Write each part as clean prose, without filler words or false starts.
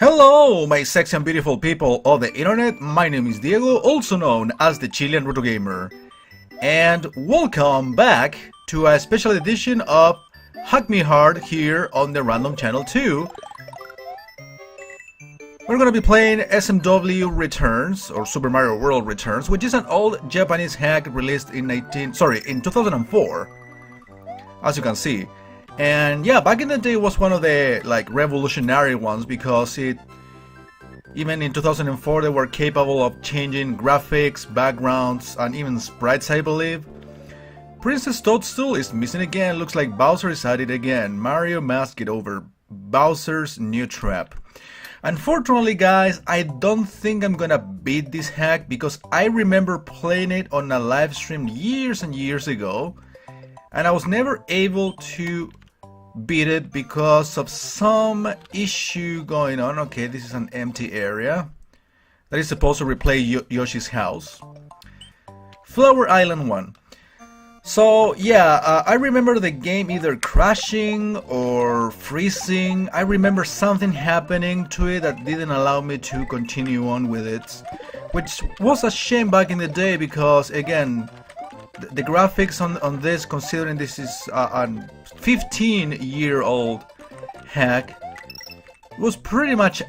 Hello, my sexy and beautiful people of the internet. My name is Diego, also known as the Chilean Roto Gamer, and welcome back to a special edition of Hack Me Hard here on the Random Channel 2. We're gonna be playing SMW Returns, or Super Mario World Returns, which is an old Japanese hack released in 2004, as you can see. And yeah, back in the day it was one of the revolutionary ones, because even in 2004 they were capable of changing graphics, backgrounds, and even sprites, I believe. Princess Toadstool is missing again. Looks like Bowser is at it again. Mario must get over Bowser's new trap. Unfortunately, guys, I don't think I'm gonna beat this hack, because I remember playing it on a live stream years and years ago, and I was never able to beat it because of some issue going on. Okay, this is an empty area that is supposed to replay Yoshi's house. Flower Island 1. So yeah, I remember the game either crashing or freezing. I remember something happening to it that didn't allow me to continue on with it, which was a shame back in the day, because again, the graphics on this, considering this is a 15-year-old hack, was pretty much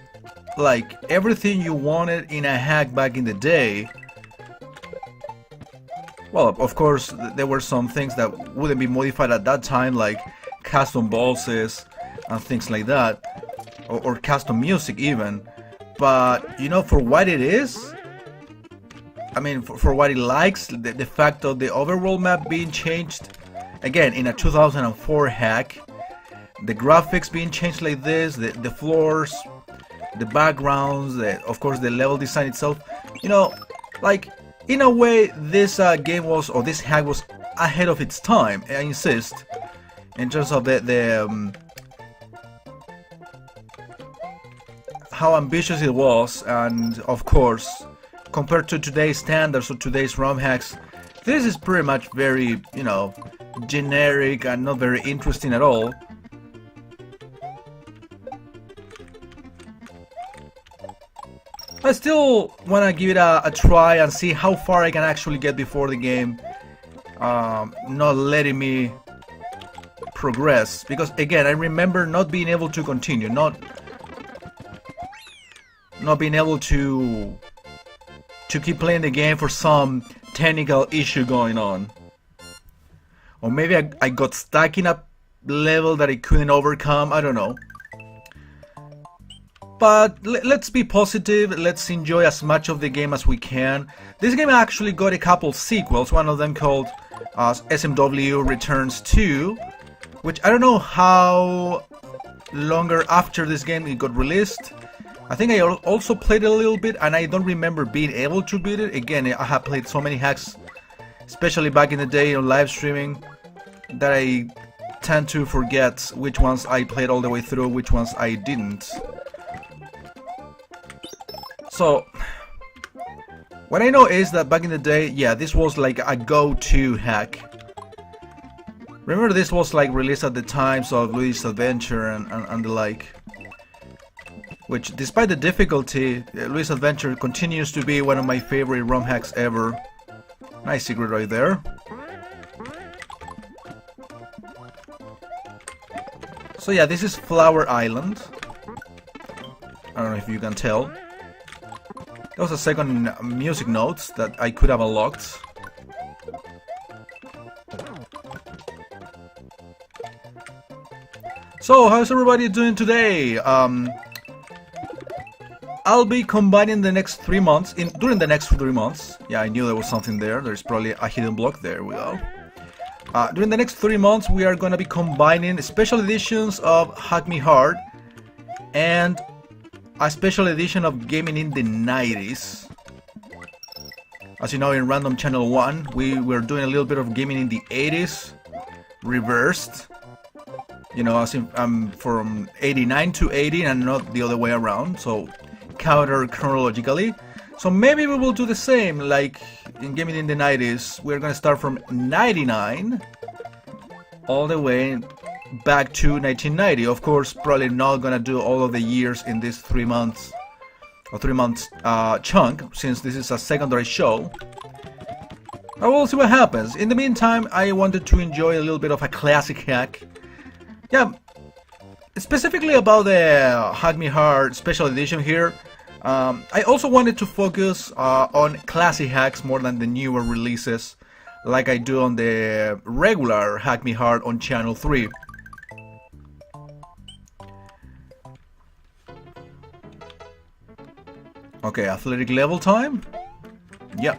like everything you wanted in a hack back in the day. Well, of course, there were some things that wouldn't be modified at that time, like custom bosses and things like that, or custom music even. But, you know, for what it is, I mean, for what it likes, the fact of the overworld map being changed, again, in a 2004 hack, the graphics being changed like this, the floors, the backgrounds, of course the level design itself, you know, like, in a way, this game was, or this hack was ahead of its time, I insist, in terms of how ambitious it was, and of course, compared to today's standards or today's ROM hacks, this is pretty much very, you know, generic and not very interesting at all. I still want to give it a try and see how far I can actually get before the game not letting me progress, because again, I remember not being able to continue, not being able to keep playing the game for some technical issue going on. Or maybe I got stuck in a level that I couldn't overcome, I don't know. But let's be positive, let's enjoy as much of the game as we can. This game actually got a couple sequels, one of them called SMW Returns 2, which I don't know how longer after this game it got released. I think I also played it a little bit, and I don't remember being able to beat it. Again, I have played so many hacks, especially back in the day on live streaming, that I tend to forget which ones I played all the way through, which ones I didn't. So, what I know is that back in the day, yeah, this was like a go-to hack. Remember, this was like released at the times of Luigi's Adventure and the like. Which, despite the difficulty, Luigi's Adventure continues to be one of my favorite ROM hacks ever. Nice secret right there. So yeah, this is Flower Island. I don't know if you can tell. There was a second music note that I could have unlocked. So, how's everybody doing today? I'll be combining the next 3 months, during the next 3 months. Yeah, I knew there was something there. There's probably a hidden block. There we go. During the next 3 months, we are going to be combining special editions of Hack Me Hard and a special edition of Gaming in the 90s. As you know, in Random Channel 1, we were doing a little bit of Gaming in the 80s, reversed. You know, as in, from 89 to 80 and not the other way around, so counter chronologically. So maybe we will do the same, like in Gaming in the 90s. We're gonna start from 99 all the way back to 1990. Of course, probably not gonna do all of the years in this 3 months or 3 months chunk, since this is a secondary show. I will see what happens. In the meantime, I wanted to enjoy a little bit of a classic hack. Yeah, specifically about the Hack Me Hard special edition here. I also wanted to focus on classic hacks more than the newer releases, like I do on the regular Hack Me Hard on Channel 3. Okay, athletic level time? Yeah.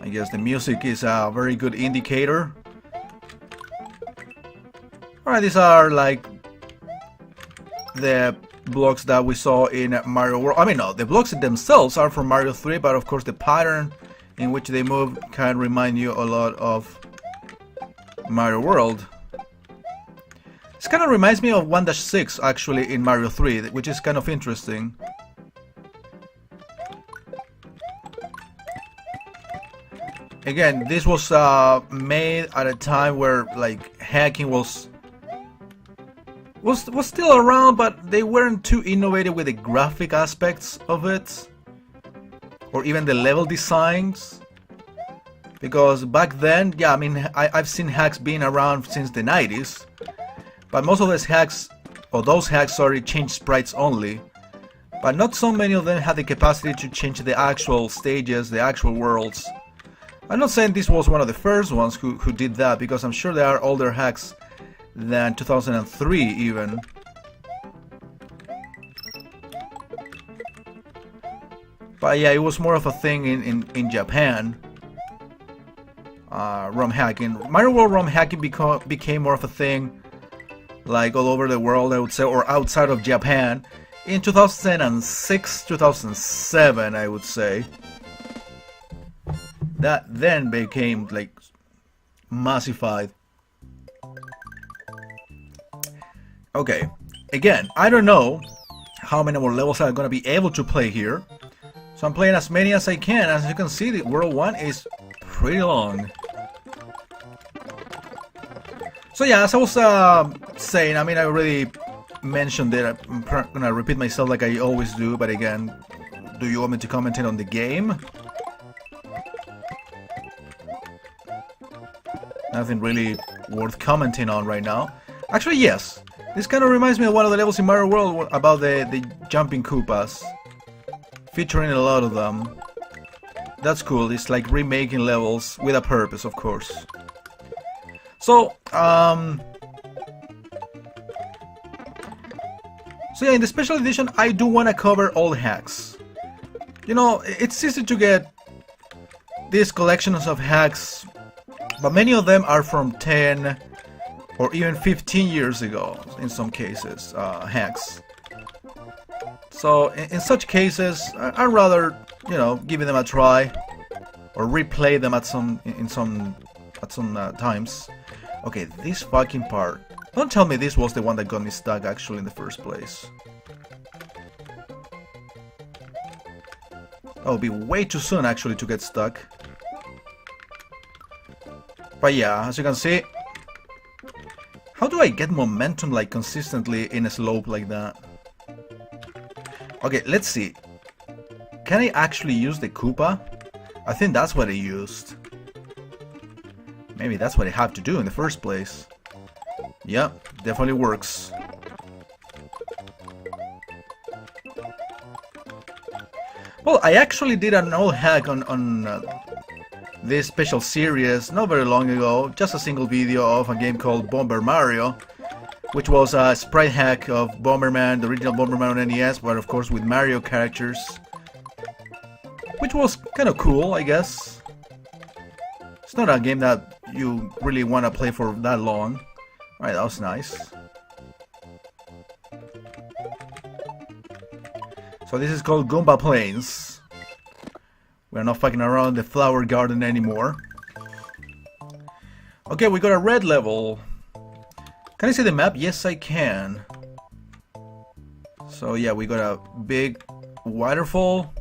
I guess the music is a very good indicator. Alright, these are like the blocks that we saw in Mario World. I mean, no, the blocks themselves are from Mario 3, but of course the pattern in which they move can remind you a lot of Mario World. This kind of reminds me of 1-6 actually in Mario 3, which is kind of interesting. Again, this was made at a time where like hacking was still around, but they weren't too innovative with the graphic aspects of it, or even the level designs. Because back then, yeah, I mean, I've seen hacks being around since the 90s, but most of those hacks, sorry, change sprites only. But not so many of them had the capacity to change the actual stages, the actual worlds. I'm not saying this was one of the first ones who did that, because I'm sure there are older hacks than 2003 even. But yeah, it was more of a thing in Japan. ROM hacking. Mario World ROM hacking became more of a thing like all over the world, I would say, or outside of Japan in 2006, 2007, I would say. That then became like massified. Okay, again, I don't know how many more levels I'm gonna be able to play here, so I'm playing as many as I can. As you can see, the World 1 is pretty long. So yeah, as I was saying, I mean, I already mentioned it. I'm gonna repeat myself like I always do, but again, do you want me to comment on the game? Nothing really worth commenting on right now. Actually, yes. This kind of reminds me of one of the levels in Mario World about the jumping Koopas. Featuring a lot of them. That's cool. It's like remaking levels with a purpose, of course. So, yeah, in the special edition, I do want to cover all the hacks. You know, it's easy to get these collections of hacks, but many of them are from 10 or even 15 years ago, in some cases, hacks. So, in such cases, I'd rather, you know, give them a try, or replay them at some times. Okay, this fucking part. Don't tell me this was the one that got me stuck actually in the first place. That would be way too soon actually to get stuck. But yeah, as you can see, how do I get momentum like consistently in a slope like that? Okay, let's see. Can I actually use the Koopa? I think that's what I used. Maybe that's what I have to do in the first place. Yeah, definitely works. Well, I actually did an old hack on this special series not very long ago. Just a single video of a game called Bomber Mario, which was a sprite hack of Bomberman, the original Bomberman on NES, but of course with Mario characters. Which was kind of cool, I guess. It's not a game that you really want to play for that long. Alright, that was nice. So this is called Goomba Plains. We're not fucking around the flower garden anymore. Okay, we got a red level. Can I see the map? Yes, I can. So yeah, we got a big waterfall,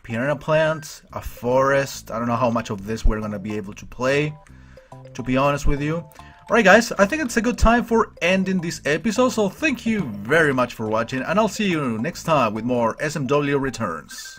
piranha plant, a forest. I don't know how much of this we're gonna be able to play, to be honest with you. Alright guys, I think it's a good time for ending this episode, so thank you very much for watching, and I'll see you next time with more SMW returns.